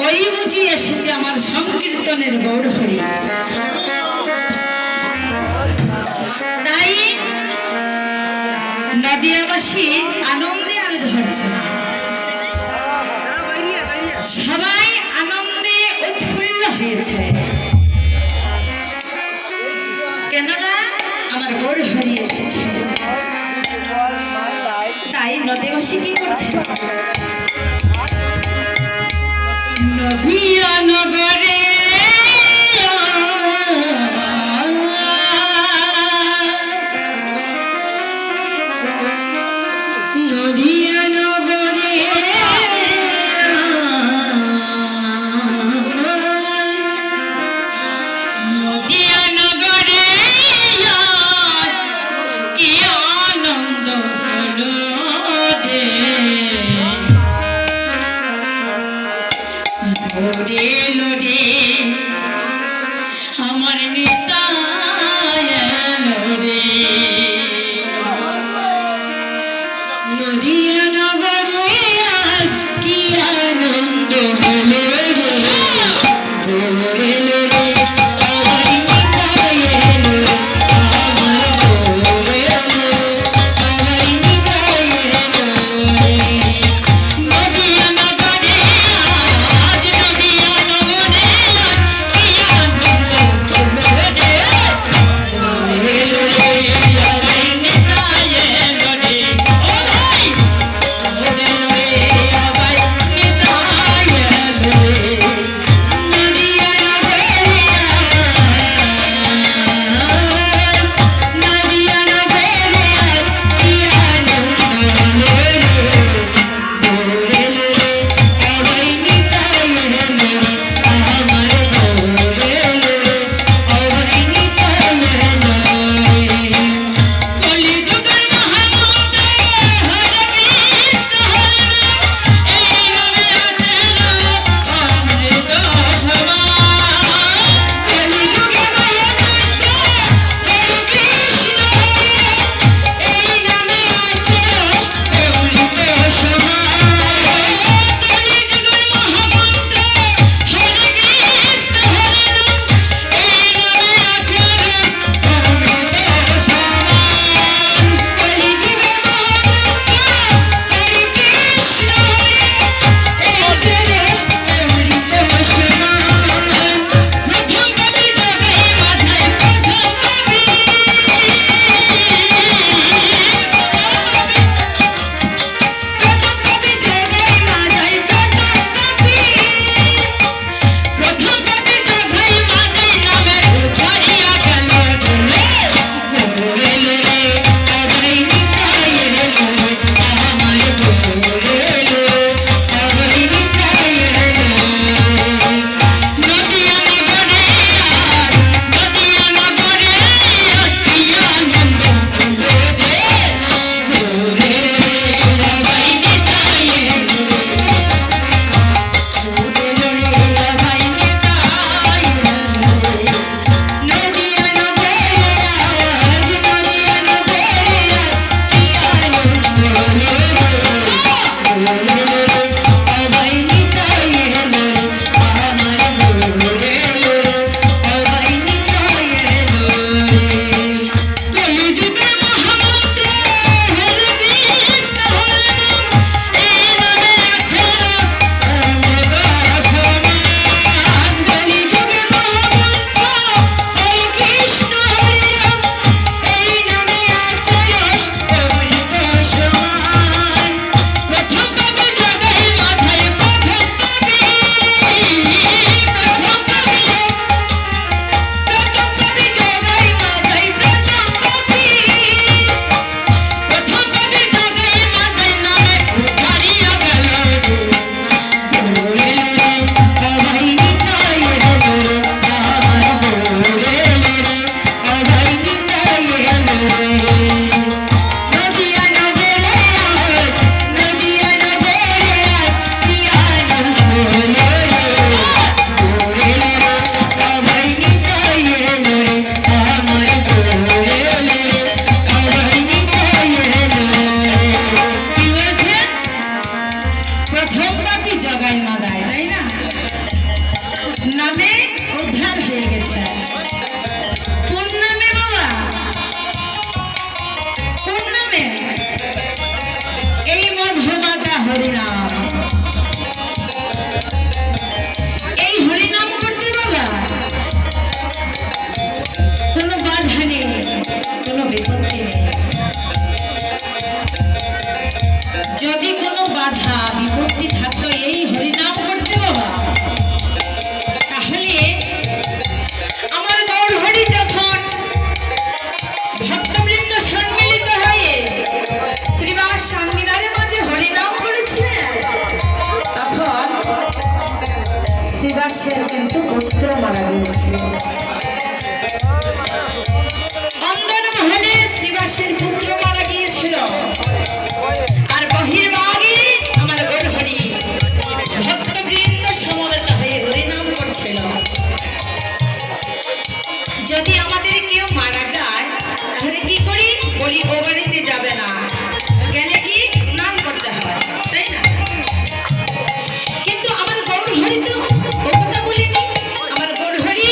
ওই বুঝি এসেছে আমার সংকীর্তনের গৌরহরি। তাই নদিয়াবাসী আনন্দে আর ধরছে না, সবাই আনন্দে উৎফুল্ল হয়েছে। কেননা আমার গৌরহরি এসেছে। তাই নদীবাসী কি করছে? নদিয়া নগরে নদিয়া নগরে নদিয়া নগরে আজ কি আনন্দ হলো রে। ওরে লোরে আমার নিতাই এলো রে। নদিয়া নগরে আজ কি আনন্দ হলো রে। ওরে লোরে আমার নিতাই এলো রে। আমার ওরে লোরে আমার নিতাই এলো রে। নদিয়া নগরে আজ নদিয়া নগরে শ্রীবাসের কিন্তু পুত্র মারা গিয়েছে। অন্দর মহলে শ্রীবাসের পুত্র মারা গিয়েছিল, আর বহির্ভাগে আমার গৌরহরি ভক্তবৃন্দ সমবেত হয়ে হরিনাম করছিল। যদি আমাদের কেউ মারা যায় তাহলে কি করি? বলি ও বাড়িতে যাবে না, গেলে কি স্নান করতে হয়, তাই না? কিন্তু আমার গৌরহরি তো ও কথা বলিনি। আমার গৌরহরি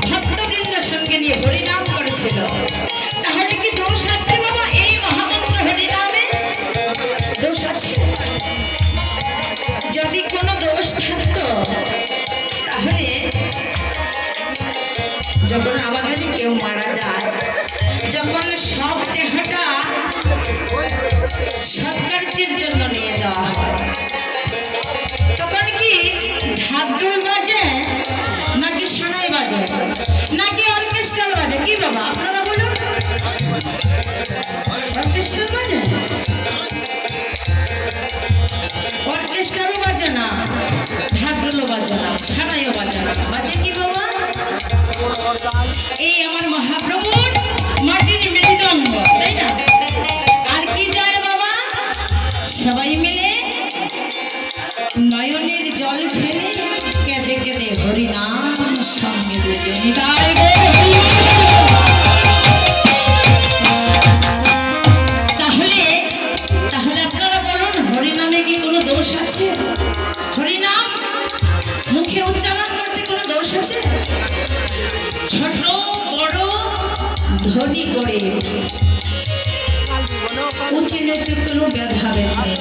ভক্তবৃন্দ সঙ্গে নিয়ে হরিনাম করেছিল। তাহলে কি দোষ আছে বাবা এই মহামন্ত্র হরিনামে? দোষ আছে? যদি কোনো দোষ থাকতো তাহলে যখন আমাদের কেউ মারা যায়, যখন সব দেহটা সৎকার্যের জন্য নিয়ে যাওয়া হয়, তখন কি ঢাকঢোল বাজে নাকি সানাই বাজে নাকি অর্কেস্ট্রাল বাজে? কি বাবা আপনারা বলুন? অর্কেস্ট্রাল বাজে? অর্কেস্ট্রালও বাজে না, ঢাকঢোলও বাজে না, সানাইও বাজে না, বাজে কি বাবা? এই আমার মহাপ্রভুর মাটির মৃদঙ্গ, তাই না? আর কি যায় বাবা? সবাই মিলে নয়নের জল ফেলে কেঁদে কেঁদে হরিনাম সঙ্গে দিতে নিতাই গৌর হরি। তাহলে তাহলে আপনারা বলুন, হরিনামে কি কোনো দোষ আছে? হরিনাম মুখে উচ্চারণ করতে কোনো দোষ আছে? ছোট বড় ধনী করে উঁচু নিচু কোনো ভেদাভেদ নেই।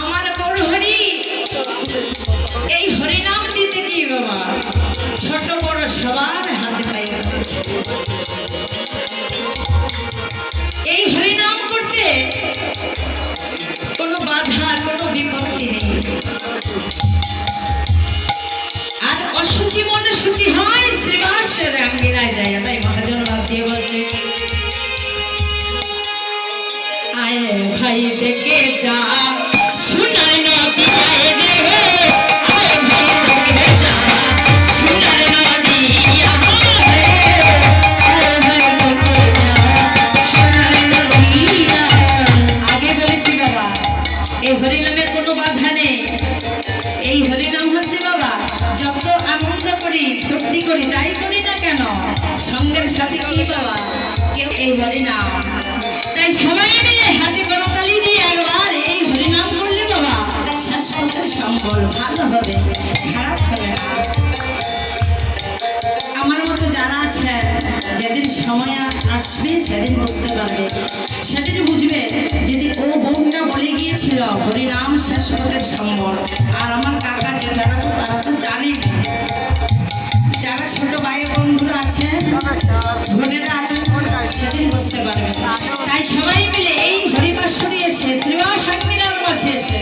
আমার গৌরহরি এই হরিনাম দিতে কি বাবা ছোট বড় সবার হাতে পায়ে ধরেছে। এই হরিনাম করতে কোনো বাধা কোনো বিপত্তি নেই। আর অসুচি মনে সূচি হয় শ্রীবাসের আঙ্গিনায় যায়। তাই মহাজন ভাব দিয়ে বলছে, আয় ভাই দেখে যা সোনার নদী, আয় রে আয় ভাই দেখে যা সোনার নদী, আয় ভাই দেখে যা সোনার নদী। আগে বলেছি বাবা এই হরিনামের কোনো বাধা নেই। এই হরিনাম হচ্ছে বাবা যত আনন্দ করি ফুর্তি করি যাই করি না কেন সঙ্গের সাথে কি বাবা কেউ এই হরিনাম। তাই সবাই মিলে হাতে করতালি দিয়ে একবার এই হরিনাম করলে বাবা শাশ্বতের সম্বল ভালো হবে, খারাপ হবে না। আমার মতো যারা আছেন যেদিন সময় আসবে সেদিন বুঝতে পারবে, সেদিন বুঝবে। যেদিন ও বোনটা বলে গিয়েছিল হরিনাম শাশ্বতের সম্বল, আর আমার কাকা যেটারা তো তারা তো জানে। যারা ছোট ভাই বন্ধুরা আছেন বোনেরা আছেন সেদিন বুঝতে পারবে। তাই সবাই মিলে এই হরিবাসরে এসে শ্রীবাস আঙ্গিনার মাঝে এসে